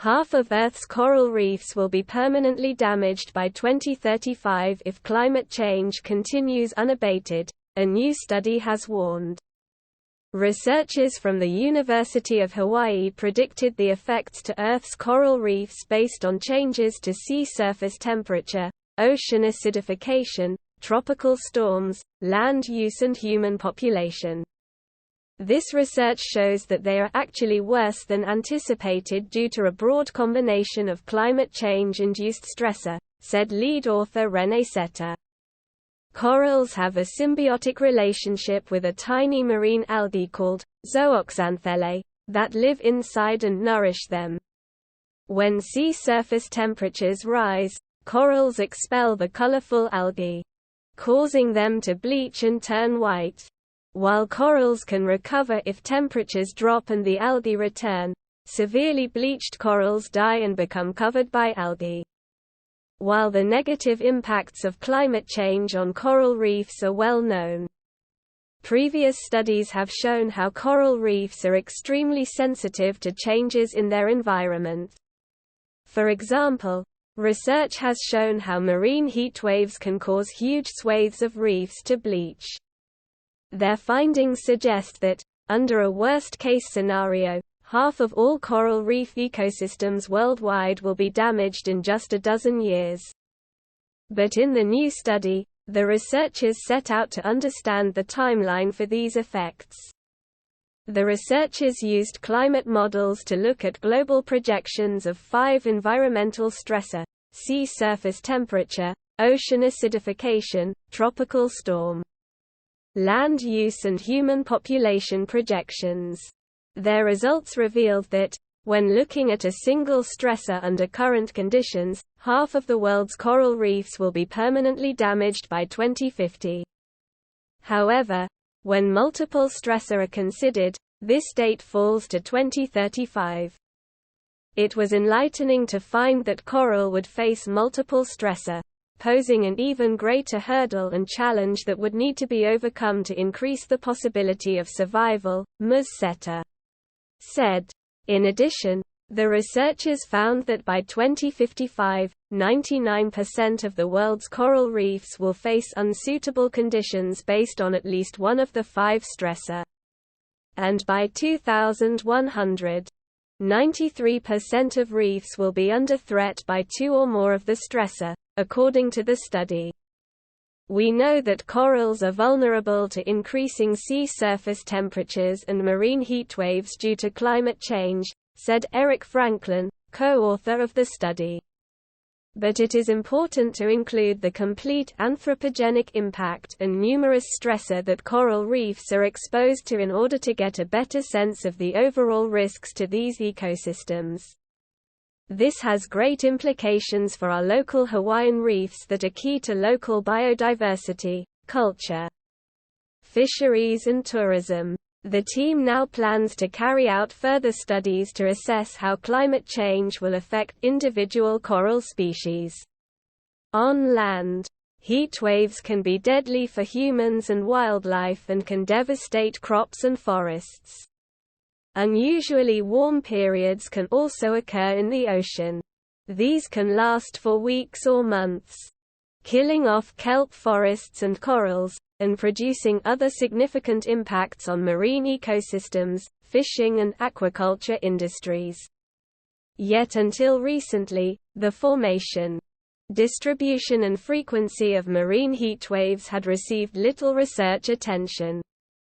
Half of Earth's coral reefs will be permanently damaged by 2035 if climate change continues unabated, a new study has warned. Researchers from the University of Hawaii predicted the effects to Earth's coral reefs based on changes to sea surface temperature, ocean acidification, tropical storms, land use and human population. This research shows that they are actually worse than anticipated due to a broad combination of climate change-induced stressor, said lead author René Setter. Corals have a symbiotic relationship with a tiny marine algae called zooxanthellae that live inside and nourish them. When sea surface temperatures rise, corals expel the colorful algae, causing them to bleach and turn white. While corals can recover if temperatures drop and the algae return, severely bleached corals die and become covered by algae. While the negative impacts of climate change on coral reefs are well known, previous studies have shown how coral reefs are extremely sensitive to changes in their environment. For example, research has shown how marine heat waves can cause huge swathes of reefs to bleach. Their findings suggest that, under a worst-case scenario, half of all coral reef ecosystems worldwide will be damaged in just a dozen years. But in the new study, the researchers set out to understand the timeline for these effects. The researchers used climate models to look at global projections of 5 environmental stressors: sea surface temperature, ocean acidification, tropical storm, land use and human population projections. Their results revealed that, when looking at a single stressor under current conditions, half of the world's coral reefs will be permanently damaged by 2050. However, when multiple stressors are considered, this date falls to 2035. It was enlightening to find that coral would face multiple stressors, posing an even greater hurdle and challenge that would need to be overcome to increase the possibility of survival, Ms. Setter said. In addition, the researchers found that by 2055, 99% of the world's coral reefs will face unsuitable conditions based on at least one of the 5 stressors. And by 2100, 93% of reefs will be under threat by 2 or more of the stressors, according to the study. We know that corals are vulnerable to increasing sea surface temperatures and marine heat waves due to climate change, said Eric Franklin, co-author of the study. But it is important to include the complete anthropogenic impact and numerous stressors that coral reefs are exposed to in order to get a better sense of the overall risks to these ecosystems. This has great implications for our local Hawaiian reefs that are key to local biodiversity, culture, fisheries and tourism. The team now plans to carry out further studies to assess how climate change will affect individual coral species. On land, heat waves can be deadly for humans and wildlife and can devastate crops and forests. Unusually warm periods can also occur in the ocean. These can last for weeks or months, killing off kelp forests and corals, and producing other significant impacts on marine ecosystems, fishing and aquaculture industries. Yet until recently, the formation, distribution and frequency of marine heat waves had received little research attention.